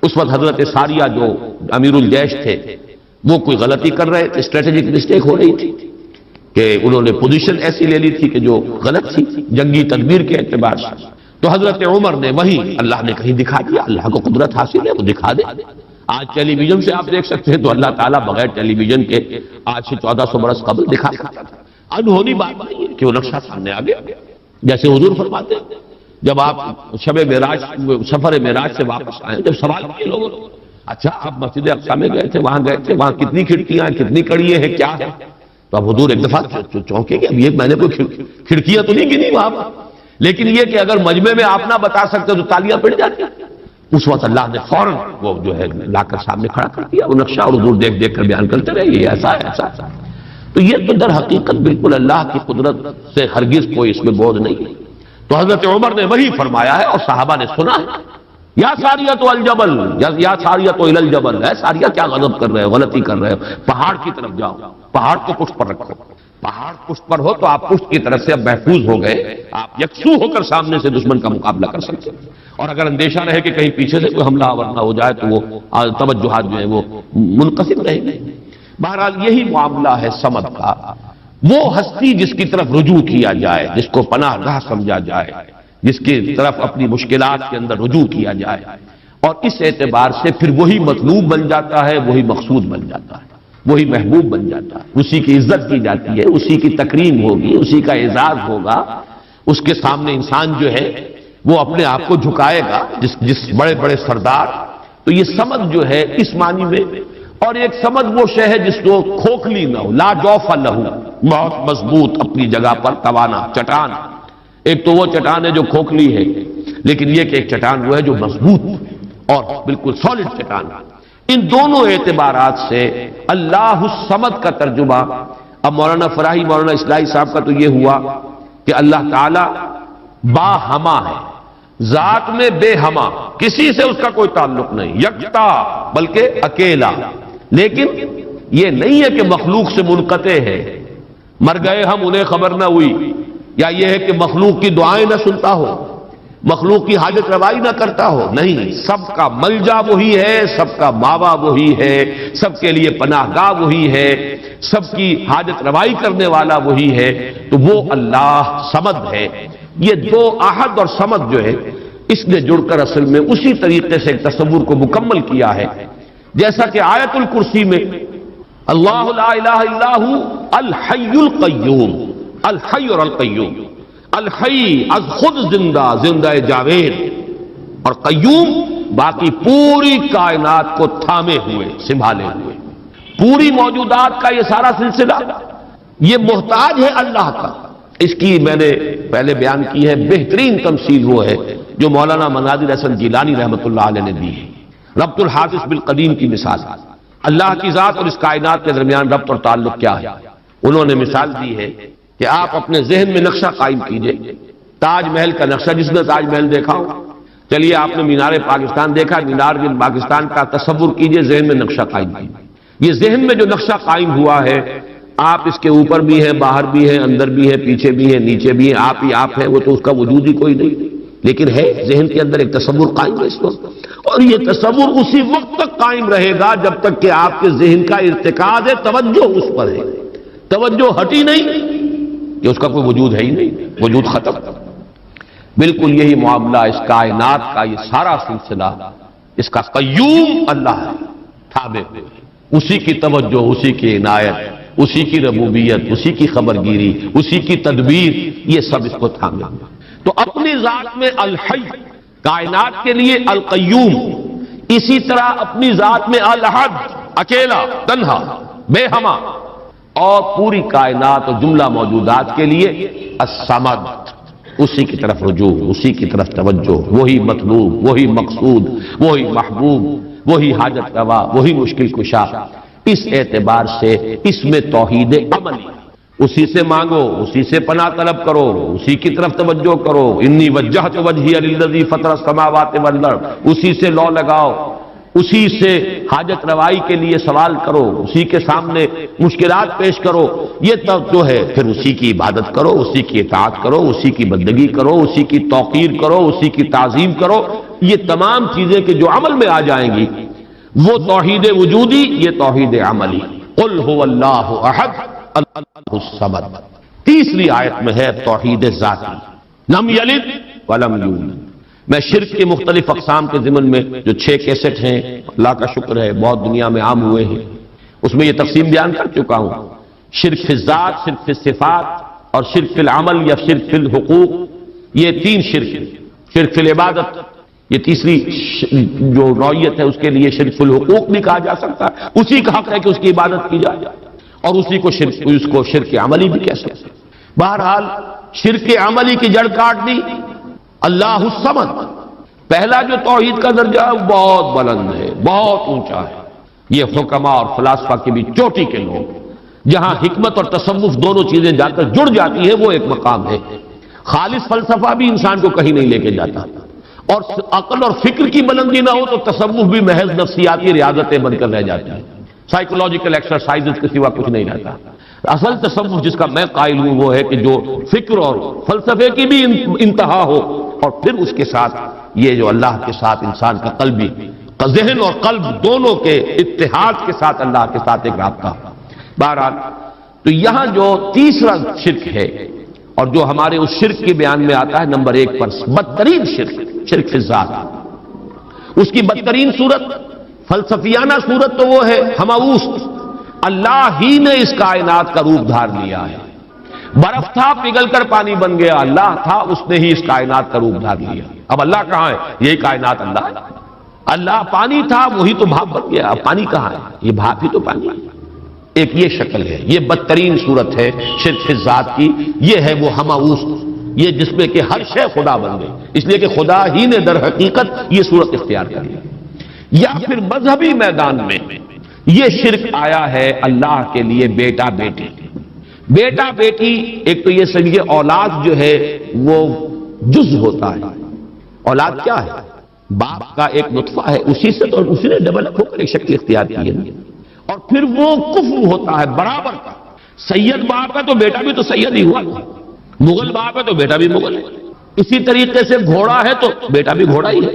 اس وقت حضرت ساریہ جو امیر الجیش تھے وہ کوئی غلطی کر رہے تھے، اسٹریٹجک مسٹیک ہو رہی تھی کہ انہوں نے پوزیشن ایسی لے لی تھی کہ جو غلط تھی جنگی تدبیر کے اعتبار سے، تو حضرت عمر نے وہیں اللہ نے کہیں دکھا دیا، اللہ کو قدرت حاصل ہے وہ دکھا دے۔ آج ٹیلی ویژن سے آپ دیکھ سکتے ہیں تو اللہ تعالیٰ بغیر ٹیلی ویژن کے آج سے 1400 برس قبل دکھا سکتا تھا، انہونی بات نہیں ہے کہ وہ نقشہ سامنے آ گیا۔ جیسے حضور فرماتے ہیں جب آپ شب معراج سفر معراج سے واپس آئے، جب سوال کیے لوگوں اچھا آپ مسجد اقصی میں گئے تھے، وہاں کتنی کھڑکیاں ہیں، کتنی کڑیاں ہیں، کیا ہے؟ تو اب حضور ایک دفعہ چونکے کہ اب یہ میں نے کوئی کھڑکیاں تو نہیں گنی وہاں پر، لیکن یہ کہ اگر مجمع میں آپ نہ بتا سکتے تو تالیاں پڑ جاتی۔ اس وقت اللہ نے فوراً وہ جو ہے لا کر سامنے کھڑا کر دیا وہ نقشہ، اور حضور دیکھ دیکھ کر بیان کرتے رہے یہ ایسا ہے ایسا ہے۔ تو یہ تو در حقیقت بالکل اللہ کی قدرت سے ہرگز کوئی اس میں بوجھ نہیں ہے۔ تو حضرت عمر نے وہی فرمایا ہے اور صحابہ نے سنا ہے، یا ساریہ تو الجبل، یا ساریہ تو الجبل، ہے ساریہ کیا غضب کر رہے ہو، غلطی کر رہے ہو، پہاڑ کی طرف جاؤ، پہاڑ کو پشت پر رکھو، پہاڑ پشت پر ہو تو آپ پشت کی طرف سے اب محفوظ ہو گئے، آپ یکسو ہو کر سامنے سے دشمن کا مقابلہ کر سکتے ہیں، اور اگر اندیشہ رہے کہ کہیں پیچھے سے کوئی حملہ آور نہ ہو جائے تو وہ توجہات جو ہیں وہ منقسم رہیں گے۔ بہرحال یہی معاملہ ہے صمد کا، وہ ہستی جس کی طرف رجوع کیا جائے، جس کو پناہ گاہ سمجھا جائے، جس کی طرف اپنی مشکلات کے اندر رجوع کیا جائے، اور اس اعتبار سے پھر وہی مطلوب بن جاتا ہے، وہی مقصود بن جاتا ہے، وہی محبوب بن جاتا ہے، اسی کی عزت کی جاتی ہے، اسی کی تکریم ہوگی، اسی کا اعزاز ہوگا، اس کے سامنے انسان جو ہے وہ اپنے آپ کو جھکائے گا، جس بڑے بڑے سردار۔ تو یہ سمد جو ہے اس معنی میں، اور ایک سمد وہ شے ہے جس کو کھوکھلی نہ ہو، لا جوف لہو، بہت مضبوط اپنی جگہ پر توانا چٹان۔ ایک تو وہ چٹان ہے جو کھوکھلی ہے، لیکن یہ کہ ایک چٹان وہ ہے جو مضبوط اور بالکل سالڈ چٹان۔ ان دونوں اعتبارات سے اللہ الصمد کا ترجمہ اب مولانا فراہی مولانا اصلاحی صاحب کا تو یہ ہوا کہ اللہ تعالی با ہما ہے، ذات میں بے ہما، کسی سے اس کا کوئی تعلق نہیں، یکتا بلکہ اکیلا، لیکن یہ نہیں ہے کہ مخلوق سے منقطع ہے، مر گئے ہم انہیں خبر نہ ہوئی، یا یہ ہے کہ مخلوق کی دعائیں نہ سنتا ہو، مخلوق کی حاجت روائی نہ کرتا ہو، نہیں، سب کا ملجا وہی ہے، سب کا ماوا وہی ہے، سب کے لیے پناہ گاہ وہی ہے، سب کی حاجت روائی کرنے والا وہی ہے، تو وہ اللہ صمد ہے۔ یہ دو احد اور صمد جو ہے اس نے جڑ کر اصل میں اسی طریقے سے ایک تصور کو مکمل کیا ہے، جیسا کہ آیت الکرسی میں اللہ لا الہ الا ہو الحی القیوم، الحی اور القیوم، الحی از خود زندہ، زندہ جاوید، اور قیوم باقی پوری کائنات کو تھامے ہوئے، سنبھالے ہوئے، پوری موجودات کا یہ سارا سلسلہ یہ محتاج ہے اللہ کا۔ اس کی میں نے پہلے بیان کی ہے، بہترین تمثیل وہ ہے جو مولانا مناظر حسن جیلانی رحمۃ اللہ علیہ نے دی ہے، ربط الحادث بالقدیم کی مثال۔ اللہ کی ذات اور اس کائنات کے درمیان ربط اور تعلق کیا ہے؟ انہوں نے مثال دی ہے کہ آپ اپنے ذہن میں نقشہ قائم کیجئے، تاج محل کا نقشہ، جس نے تاج محل دیکھا ہو، چلیے آپ نے مینار پاکستان دیکھا، مینار پاکستان کا تصور کیجئے، ذہن میں نقشہ قائم کیجئے۔ یہ ذہن میں جو نقشہ قائم ہوا ہے، آپ اس کے اوپر بھی ہیں، باہر بھی ہیں، اندر بھی ہیں، پیچھے بھی ہیں، نیچے بھی ہیں، آپ ہی آپ ہیں، وہ تو اس کا وجود ہی کوئی نہیں، لیکن ہے ذہن کے اندر ایک تصور قائم ہے اس وقت، اور یہ تصور اسی وقت تک قائم رہے گا جب تک کہ آپ کے ذہن کا ارتکاز ہے، توجہ اس پر ہے، توجہ ہٹی نہیں کہ اس کا کوئی وجود ہے ہی نہیں، وجود ختم۔ بالکل یہی معاملہ اس کائنات کا، یہ سارا سلسلہ اس کا قیوم اللہ ہے، تھامے ہوئے، اسی کی توجہ، اسی کی عنایت، اسی کی ربوبیت، اسی کی خبرگیری، اسی کی تدبیر، یہ سب اس کو تھامے ہوئے۔ تو اپنی ذات میں الحی، کائنات کے لیے القیوم، اسی طرح اپنی ذات میں الاحد، اکیلا، تنہا، بے ہما، اور پوری کائنات اور جملہ موجودات کے لیے الصمد، اسی کی طرف رجوع، اسی کی طرف توجہ، وہی مطلوب، وہی مقصود، وہی محبوب، وہی حاجت روا، وہی مشکل کشا۔ اس اعتبار سے اس میں توحید عملی، اسی سے مانگو، اسی سے پناہ طلب کرو، اسی کی طرف توجہ کرو، انی وجہت وجہی للذی فطر السماوات والارض، اسی سے لو لگاؤ، اسی سے حاجت روائی کے لیے سوال کرو، اسی کے سامنے مشکلات پیش کرو، یہ تب جو ہے پھر اسی کی عبادت کرو، اسی کی اطاعت کرو، اسی کی بندگی کرو، اسی کی توقیر کرو، اسی کی تعظیم کرو۔ یہ تمام چیزیں کہ جو عمل میں آ جائیں گی وہ توحید وجودی، یہ توحید عملی۔ قل هو اللہ احد اللہ الصمد۔ تیسری آیت میں ہے توحید ذاتی، لم یلد ولم یولد۔ میں شرک کے مختلف اقسام کے ضمن میں جو 6 کیسٹ ہیں، اللہ کا شکر ہے بہت دنیا میں عام ہوئے ہیں، اس میں یہ تقسیم بیان کر چکا ہوں، شرک فی الذات، شرک فی الصفات، اور شرک فی العمل یا شرک فی الحقوق، یہ 3 شرک ہیں۔ شرک فی العبادت، یہ تیسری جو نوعیت ہے، اس کے لیے شرک فی الحقوق بھی کہا جا سکتا ہے، اسی کا حق ہے کہ اس کی عبادت کی جائے، اور اسی کو اس کو شرک عملی بھی کہہ سکتے ہیں۔ بہرحال شرک عملی کی جڑ کاٹ دی اللہ الصمد۔ پہلا جو توحید کا درجہ ہے وہ بہت بلند ہے، بہت اونچا ہے۔ یہ حکما اور فلاسفہ کی بھی چوٹی کے لوگ، جہاں حکمت اور تصوف دونوں چیزیں جا کر جڑ جاتی ہیں، وہ ایک مقام ہے۔ خالص فلسفہ بھی انسان کو کہیں نہیں لے کے جاتا، اور عقل اور فکر کی بلندی نہ ہو تو تصوف بھی محض نفسیاتی ریاضتیں بن کر رہ جاتی ہیں، سائیکولوجیکل ایکسرسائزز کے سوا کچھ نہیں رہتا۔ اصل تصوف جس کا میں قائل ہوں وہ ہے کہ جو فکر اور فلسفے کی بھی انتہا ہو، اور پھر اس کے ساتھ یہ جو اللہ کے ساتھ انسان کا قلبی ذہن اور قلب دونوں کے اتحاد کے ساتھ اللہ کے ساتھ ایک رابطہ۔ بہرحال تو یہاں جو تیسرا شرک ہے، اور جو ہمارے اس شرک کے بیان میں آتا ہے نمبر 1 پر، بدترین شرک، شرک فی الذات۔ اس کی بدترین صورت، فلسفیانہ صورت تو وہ ہے ہماوست، اللہ ہی نے اس کائنات کا روپ دھار لیا ہے۔ برف تھا پگھل کر پانی بن گیا، اللہ تھا اس نے ہی اس کائنات کا روپ دھار لیا۔ اب اللہ کہاں ہے؟ یہی کائنات اللہ ہے۔ اللہ پانی تھا وہی تو بھاپ بن گیا، اب پانی کہاں ہے؟ یہ بھاپ ہی تو پانی ہے۔ ایک یہ شکل ہے، یہ بدترین صورت ہے شرک فی الذات کی، یہ ہے وہ ہماوست، یہ جس میں کہ ہر شے خدا بن گئی، اس لیے کہ خدا ہی نے در حقیقت یہ صورت اختیار کر لی۔ یا پھر مذہبی میدان میں یہ شرک آیا ہے اللہ کے لیے بیٹا بیٹی۔ بیٹا بیٹی ایک تو یہ سمجھے اولاد جو ہے وہ جز ہوتا ہے۔ اولاد کیا ہے؟ باپ کا ایک نطفہ ہے، اسی سے تو اسی نے ڈیولپ ہو کر ایک شکل اختیار کی ہے، اور پھر وہ کفو ہوتا ہے برابر کا۔ سید باپ ہے تو بیٹا بھی تو سید ہی ہوا، مغل باپ ہے تو بیٹا بھی مغل ہے، اسی طریقے سے گھوڑا ہے تو بیٹا بھی گھوڑا ہی ہے۔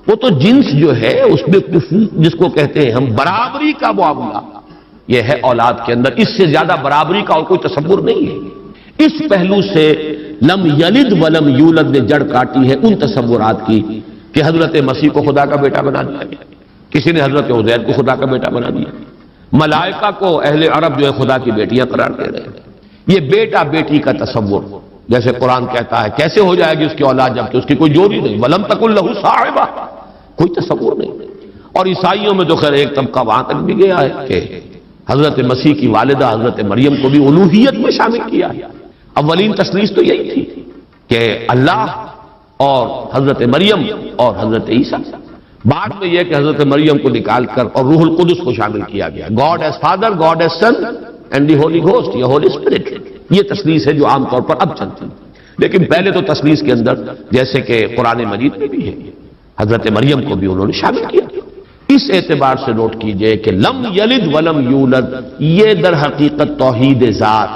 وہ تو جنس جو ہے اس میں کفو جس کو کہتے ہیں ہم، برابری کا معاملہ یہ ہے اولاد کے اندر، اس سے زیادہ برابری کا اور کوئی تصور نہیں ہے۔ اس پہلو سے لم یلد ولم یولد نے جڑ کاٹی ہے ان تصورات کی کہ حضرت مسیح کو خدا کا بیٹا بنا دیا گیا، کسی نے حضرت عزیر کو خدا کا بیٹا بنا دیا، ملائکہ کو اہل عرب جو ہے خدا کی بیٹیاں قرار دے رہے ہیں۔ یہ بیٹا بیٹی کا تصور، جیسے قرآن کہتا ہے کیسے ہو جائے گی اس کی اولاد جبکہ اس کی کوئی جوڑی نہیں، ولم تکن لہ صاحبہ، کوئی تصور نہیں۔ اور عیسائیوں میں تو خیر ایک طبقہ وہاں تک بھی گیا ہے کہ حضرت مسیح کی والدہ حضرت مریم کو بھی الوہیت میں شامل کیا ہے۔ اولین تثلیث تو یہی تھی کہ اللہ اور حضرت مریم اور حضرت عیسیٰ، بعد میں یہ کہ حضرت مریم کو نکال کر اور روح القدس کو شامل کیا گیا، God as father, God as son and the Holy Ghost یا ہولی اسپرٹ۔ یہ تثلیث ہے جو عام طور پر اب چلتی، لیکن پہلے تو تثلیث کے اندر جیسے کہ قرآن مجید میں بھی ہے حضرت مریم کو بھی انہوں نے شامل کیا۔ اس اعتبار سے نوٹ کیجئے کہ لم یلد ولم یولد یہ در حقیقت توحید ذات،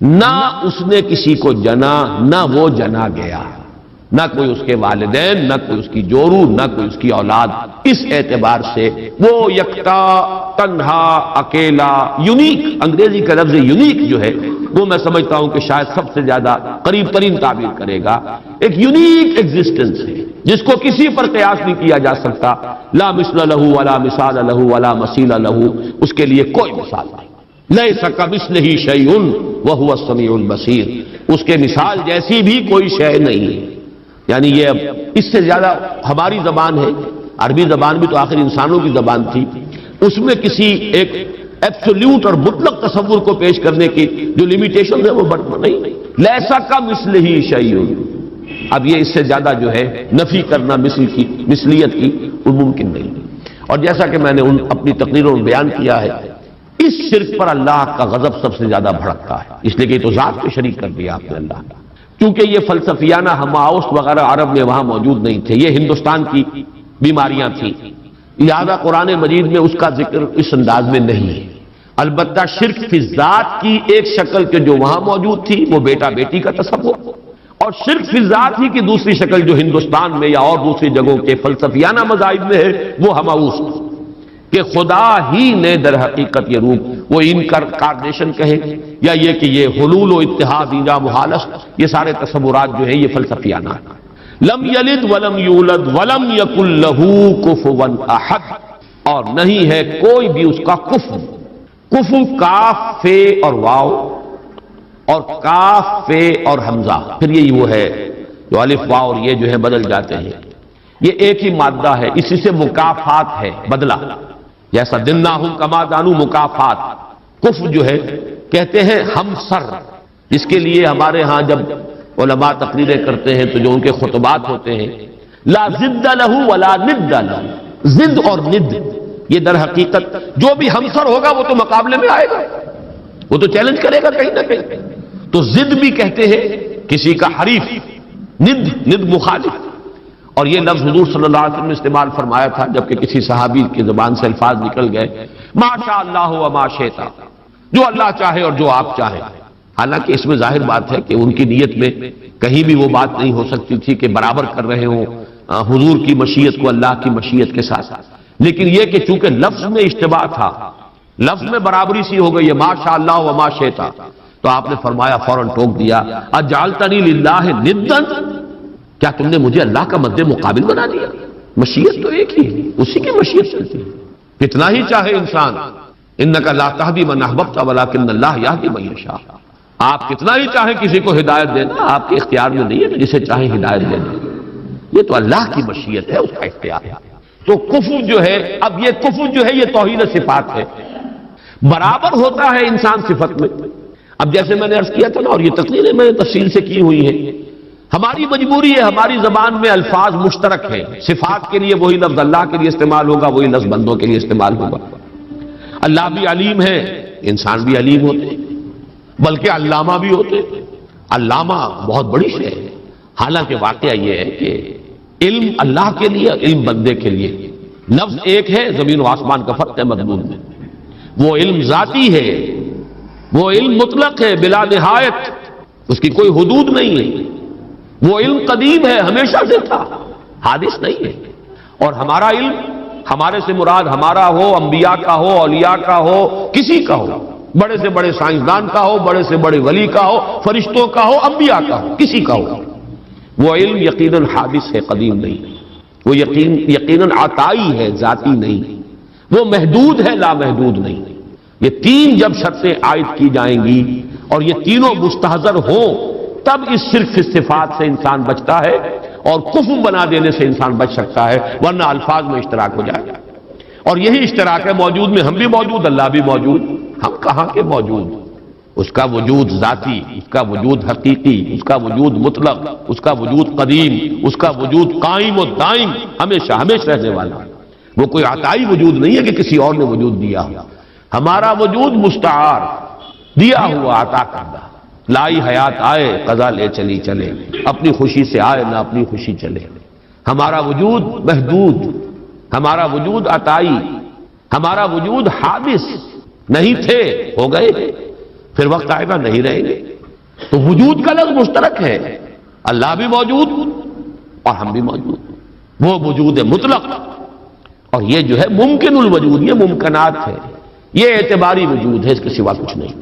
نہ اس نے کسی کو جنا نہ وہ جنا گیا، نہ کوئی اس کے والدین، نہ کوئی اس کی جورو، نہ کوئی اس کی اولاد۔ اس اعتبار سے وہ یکتا، تنہا، اکیلا، یونیک، انگریزی کا لفظ یونیک جو ہے وہ میں سمجھتا ہوں کہ شاید سب سے زیادہ قریب ترین تعبیر کرے گا، ایک یونیک ایگزسٹنس ہے جس کو کسی پر قیاس نہیں کیا جا سکتا، لا مثل لہ ولا مثال لہ ولا مثیل لہ، اس کے لیے کوئی مثال نہیں، لیس کمثلہ شیء وہو السمیع البصیر، اس کے مثال جیسی بھی کوئی شے نہیں ہے۔ یعنی یہ اب اس سے زیادہ ہماری زبان ہے، عربی زبان بھی تو آخر انسانوں کی زبان تھی، اس میں کسی ایک ایبسولوٹ اور مطلق تصور کو پیش کرنے کی جو لیمیٹیشن ہے وہ نہیں، لیسا کا مثلہ شیء۔ اب یہ اس سے زیادہ جو ہے نفی کرنا مثل کی، مثلیت کی، وہ ممکن نہیں۔ اور جیسا کہ میں نے اپنی تقریروں میں بیان کیا ہے، اس شرک پر اللہ کا غضب سب سے زیادہ بھڑکتا ہے، اس لیے کہ یہ تو ذات کو شریک کر دیا آپ نے اللہ کا، کیونکہ یہ فلسفیانہ ہماوست وغیرہ عرب میں وہاں موجود نہیں تھے، یہ ہندوستان کی بیماریاں تھیں، لہذا قرآن مجید میں اس کا ذکر اس انداز میں نہیں ہے۔ البتہ شرک فی ذات کی ایک شکل کے جو وہاں موجود تھی وہ بیٹا بیٹی کا تصور، اور شرک فی ذات ہی کی دوسری شکل جو ہندوستان میں یا اور دوسری جگہوں کے فلسفیانہ مذاہب میں ہے وہ ہماوست، کہ خدا ہی نے در حقیقت یہ روپ، وہ انکارنیشن کہیں یا یہ کہ یہ حلول و اتحاد ایجا محالس، یہ سارے تصورات جو ہیں یہ فلسفیانہ ہیں۔ لم یلد ولم یولد ولم یکن لہ کفوا احد، اور نہیں ہے کوئی بھی اس کا کفو، کفو کاف فے اور واو اور کاف فے اور حمزہ، پھر یہی وہ ہے جو الف واو اور یہ جو ہے بدل جاتے ہیں، یہ ایک ہی مادہ ہے، اسی سے مکافات ہے بدلہ، جیسا دنہم کما دانو مکافات، کف جو ہے کہتے ہیں ہم سر، جس کے لیے ہمارے ہاں جب علماء تقریریں کرتے ہیں تو جو ان کے خطبات ہوتے ہیں، لا ضد لہ ولا ند لہ، ضد اور ند، یہ در حقیقت جو بھی ہمسر ہوگا وہ تو مقابلے میں آئے گا، وہ تو چیلنج کرے گا کہیں نہ کہیں. تو ضد بھی کہتے ہیں کسی کا حریف، ند مخالف. اور یہ لفظ حضور صلی اللہ علیہ وسلم نے استعمال فرمایا تھا جبکہ کسی صحابی کی زبان سے الفاظ نکل گئے، ما شاء اللہ و ما شئت، جو اللہ چاہے اور جو آپ چاہیں. حالانکہ اس میں ظاہر بات ہے کہ ان کی نیت میں کہیں بھی وہ بات نہیں ہو سکتی تھی کہ برابر کر رہے ہوں حضور کی مشیت کو اللہ کی مشیت کے ساتھ، لیکن یہ کہ چونکہ لفظ میں اشتباہ تھا، لفظ میں برابری سی ہو گئی ہے، ما شاء اللہ و ما شئت، تو آپ نے فرمایا، فوراً ٹوک دیا، اجعلتنی للہ ندا، کیا تم نے مجھے اللہ کا مد مقابل بنا دیا؟ مشیت تو ایک ہی ہے، اسی کی مشیت چلتی ہے، کتنا ہی چاہے انسان. انک لا تہدی من احببت ولکن اللہ یہدی من یشاء، آپ کتنا ہی چاہیں کسی کو ہدایت دینا، آپ کے اختیار میں نہیں ہے کہ جسے چاہیں ہدایت دینا، یہ تو اللہ کی مشیت ہے، اس کا اختیار ہے. تو کفر جو ہے، اب یہ کفر جو ہے یہ توہین صفات ہے، برابر ہوتا ہے انسان صفت میں. اب جیسے میں نے عرض کیا تھا نا، اور یہ تقریریں میں نے تفصیل سے کی ہوئی ہیں، ہماری مجبوری ہے، ہماری زبان میں الفاظ مشترک ہیں، صفات کے لیے وہی لفظ اللہ کے لیے استعمال ہوگا، وہی لفظ بندوں کے لیے استعمال ہوگا. اللہ بھی علیم ہے، انسان بھی علیم ہوتے ہیں، بلکہ علامہ بھی ہوتے ہیں. علامہ بہت بڑی شے ہے. حالانکہ واقعہ یہ ہے کہ علم اللہ کے لیے، علم بندے کے لیے، لفظ ایک ہے، زمین و آسمان کا فرق ہے مضمون میں. وہ علم ذاتی ہے، وہ علم مطلق ہے بلا نہایت، اس کی کوئی حدود نہیں ہے. وہ علم قدیم ہے، ہمیشہ سے تھا، حادث نہیں ہے. اور ہمارا علم، ہمارے سے مراد ہمارا ہو، انبیاء کا ہو، اولیاء کا ہو، کسی کا ہو، بڑے سے بڑے سائنسدان کا ہو، بڑے سے بڑے ولی کا ہو، فرشتوں کا ہو، انبیاء کا ہو، کسی کا ہو، وہ علم یقیناً حادث ہے، قدیم نہیں. وہ یقیناً عطائی ہے، ذاتی نہیں. وہ محدود ہے، لامحدود نہیں. یہ تین جب شرطیں عائد کی جائیں گی اور یہ تینوں مستحضر ہوں، تب اس شرک صفات سے انسان بچتا ہے اور کفر بنا دینے سے انسان بچ سکتا ہے، ورنہ الفاظ میں اشتراک ہو جائے گا. اور یہی اشتراک ہے، موجود میں ہم بھی موجود، اللہ بھی موجود. ہم کہاں کے موجود؟ اس کا وجود ذاتی، اس کا وجود حقیقی، اس کا وجود مطلق، اس کا وجود قدیم، اس کا وجود قائم و دائم، ہمیشہ ہمیشہ رہنے والا. وہ کوئی عطائی وجود نہیں ہے کہ کسی اور نے وجود دیا ہو. ہمارا وجود مستعار، دیا ہوا، عطا کردہ. لائی حیات آئے، قضا لے چلی چلے، اپنی خوشی سے آئے نہ اپنی خوشی چلے. ہمارا وجود محدود، ہمارا وجود عطائی، ہمارا وجود حادث. نہیں تھے، ہو گئے، پھر وقت آئے گا نہیں رہیں گے. تو وجود کا لفظ مشترک ہے، اللہ بھی موجود اور ہم بھی موجود. وہ وجود مطلق، اور یہ جو ہے ممکن الوجود، یہ ممکنات ہے، یہ اعتباری وجود ہے، اس کے سوا کچھ نہیں.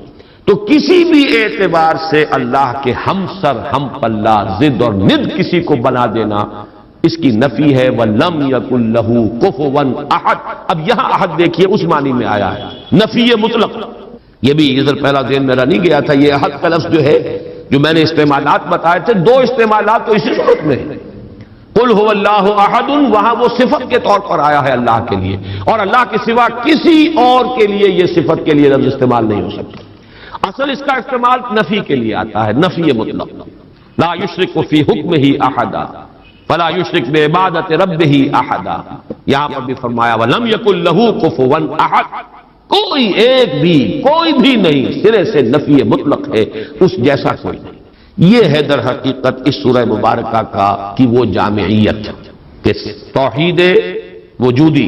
تو کسی بھی اعتبار سے اللہ کے ہم سر، ہم پلہ، ضد اور ند کسی کو بنا دینا، اس کی نفی ہے. وَلَمْ يَكُنْ لَهُ كُفُوًا أَحَدٌ. اب یہاں احد دیکھیے اس معنی میں آیا ہے، نفی مطلق. یہ بھی ادھر پہلا ذہن میرا نہیں گیا تھا. یہ احد کا لفظ جو ہے، جو میں نے استعمالات بتائے تھے، دو استعمالات تو اسی صورت میں ہیں. قُلْ هُوَ اللَّهُ أَحَدٌ، وہاں وہ صفت کے طور پر آیا ہے اللہ کے لیے، اور اللہ کے سوا کسی اور کے لیے یہ صفت کے لیے لفظ استعمال نہیں ہو سکتا. اصل اس کا استعمال نفی کے لیے آتا ہے، نفی مطلق. لا یشرک فی حکمہ احدا فلا یشرک بعبادۃ ربہ احدا. یہاں پر بھی فرمایا وَلَمْ يَكُنْ لَهُ كُفُوًا أَحَدٌ، کوئی ایک بھی، کوئی بھی نہیں، سرے سے نفی مطلق ہے، اس جیسا کوئی نہیں. یہ ہے در حقیقت اس سورہ مبارکہ کا کی وہ جامعیت کہ توحید وجودی،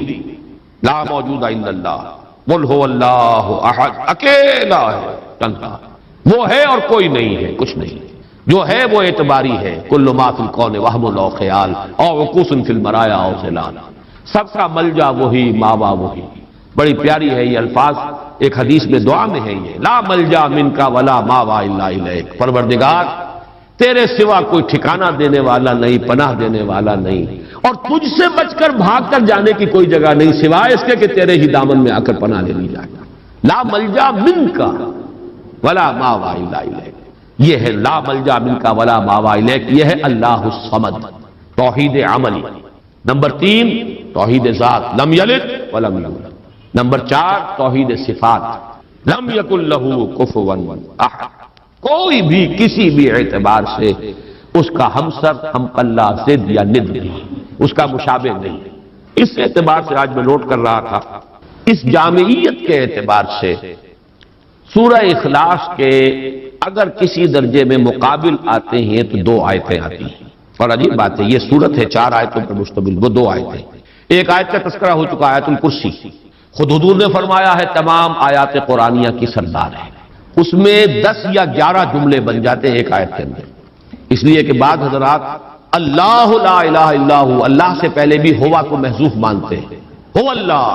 لا موجود الا اللہ، قل هو اللہ احد، اکیلا ہے، تنہا، وہ ہے اور کوئی نہیں ہے، کچھ نہیں. جو ہے وہ اعتباری ہے، کل ما فی الکون وہم او خیال او وقوف فی المرایا او ظلال، سب کا ملجا وہی، ماوا وہی. بڑی پیاری ہے یہ الفاظ، ایک حدیث میں دعا میں ہے یہ، لا ملجا منکا ولا ماوا الا الیک. پروردگار تیرے سوا کوئی ٹھکانہ دینے والا نہیں، پناہ دینے والا نہیں، اور تجھ سے بچ کر بھاگ کر جانے کی کوئی جگہ نہیں سوائے اس کے کہ تیرے ہی دامن میں آ کر پناہ لے لی جائے. لا ملجا منکا ولا ماوا الا الیک، یہ ہے لا ملجا منکا ولا ماوا الیک. یہ ہے اللہ الصمد، توحید عملی. نمبر 3 توحید ذات، لم یلد ولم یولد. نمبر 4 توحید صفات، لم یکن لہ کفوا احد، کوئی بھی کسی بھی اعتبار سے اس کا ہمسر، ہم پلہ، ضد یا ند نہیں، اس کا مشابہ نہیں۔ اس اعتبار سے آج میں نوٹ کر رہا تھا، اس جامعیت کے اعتبار سے سورہ اخلاص کے اگر کسی درجے میں مقابل آتے ہیں تو 2 آیتیں آتی ہیں، اور عجیب بات ہے یہ سورت ہے 4 آیتوں پر مشتمل، وہ 2 آیتیں۔ ایک آیت کا تذکرہ ہو چکا آیت الکرسی، خود حضور نے فرمایا ہے تمام آیات قرآنیہ کی سردار ہے، اس میں 10 یا 11 جملے بن جاتے ہیں ایک آیت کے اندر، اس لیے کہ بعض حضرات اللہ لا الہ الا ہو، اللہ سے پہلے بھی ہوا کو محذوف مانتے ہیں، ہو اللہ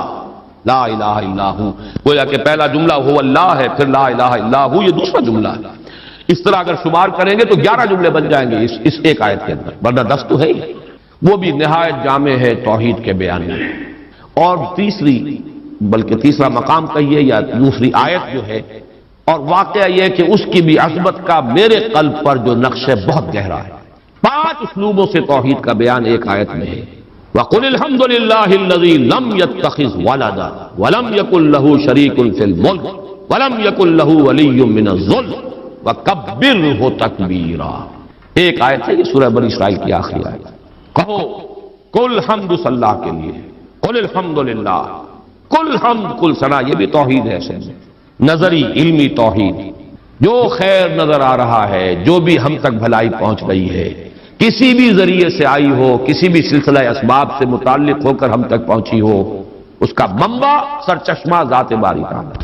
لا الہ الا ہو، گویا کہ پہلا جملہ ہو اللہ ہے، پھر لا الہ الا ہو یہ دوسرا جملہ ہے۔ اس طرح اگر شمار کریں گے تو 11 جملے بن جائیں گے اس ایک آیت کے اندر، ورنہ 10 تو ہے ہی، وہ بھی نہایت جامع ہے توحید کے بیان میں۔ اور تیسرا مقام کہیے یا دوسری آیت جو ہے، اور واقعہ یہ کہ اس کی بھی عظمت کا میرے قلب پر جو نقش ہے بہت گہرا ہے۔ 5 اسلوبوں سے توحید کا بیان ایک آیت میں ہے۔ وَقُلِ الْحَمْدُ لِلَّهِ الَّذِي لَمْ يَتَّخِذْ وَلَدًا وَلَمْ يَكُنْ لَهُ شَرِيكٌ فِي الْمُلْكِ وَلَمْ يَكُنْ لَهُ وَلِيٌّ مِّنَ الذُّلِّ وَكَبِّرْهُ تَكْبِيرًا۔ ایک آیت ہے یہ سورہ بنی اسرائیل کی آخری آیت۔ کہو کل حمد اللہ کے لیے، قل الحمد للہ، کل حمد کل ثنا، یہ بھی توحید ہے اصل میں، نظری علمی توحید۔ جو خیر نظر آ رہا ہے، جو بھی ہم تک بھلائی پہنچ رہی ہے، کسی بھی ذریعے سے آئی ہو، کسی بھی سلسلہ اسباب سے متعلق ہو کر ہم تک پہنچی ہو، اس کا منبع سرچشمہ ذات باری تعالی،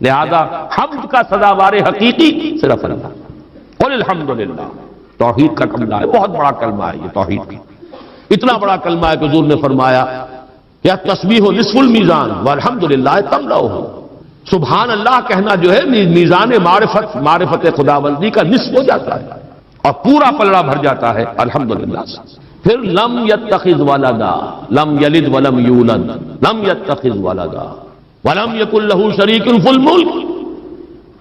لہذا حمد کا سزاوار حقیقی صرف اللہ۔ قل الحمدللہ توحید کا کلمہ ہے، بہت بڑا کلمہ ہے یہ توحید کا، اتنا بڑا کلمہ ہے کہ حضور نے فرمایا یا تسبیح نصف المیزان والحمدللہ تملأہ، سبحان اللہ کہنا جو ہے میزان معرفت خداوندی کا نصف ہو جاتا ہے اور پورا پلڑا بھر جاتا ہے الحمدللہ سے۔ پھر لم یتخذ ولدا، لم یلد ولم یولد، لم یتخذ ولدا ولم یکن لہ شریک فی الملک،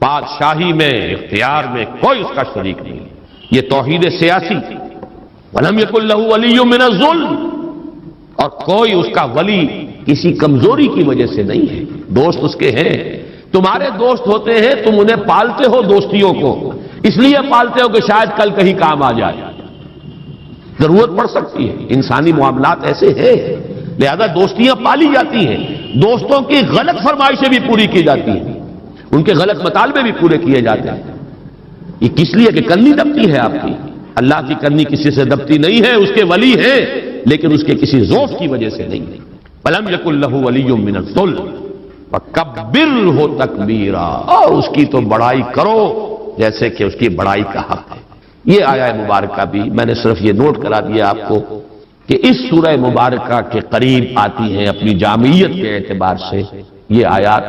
بادشاہی میں اختیار میں کوئی اس کا شریک نہیں، یہ توحید سیاسی۔ ولم یکن لہ ولی من الظلم، اور کوئی اس کا ولی کسی کمزوری کی وجہ سے نہیں ہے، دوست اس کے ہیں، تمہارے دوست ہوتے ہیں، تم انہیں پالتے ہو دوستیوں کو، اس لیے پالتے ہو کہ شاید کل کہیں کام آ جائے، ضرورت پڑ سکتی ہے، انسانی معاملات ایسے ہیں، لہذا دوستیاں پالی جاتی ہیں، دوستوں کی غلط فرمائشیں بھی پوری کی جاتی ہیں، ان کے غلط مطالبے بھی پورے کیے جاتے ہیں، یہ کس لیے کہ کرنی دبتی ہے آپ کی، اللہ کی کرنی کسی سے دبتی نہیں ہے، اس کے ولی ہیں لیکن اس کے کسی ذوق کی وجہ سے نہیں۔ وَلَمْ يَكُنْ لَهُ وَلِيٌّ مِّنَ الذُّلِّ وَكَبِّرْهُ تَكْبِيرًا، اور اس کی تو بڑائی کرو جیسے کہ اس کی بڑائی کا حق ہے۔ یہ آیہ مبارکہ بھی میں نے صرف یہ نوٹ کرا دیا آپ کو کہ اس سورہ مبارکہ کے قریب آتی ہیں اپنی جامعیت کے اعتبار سے یہ آیات،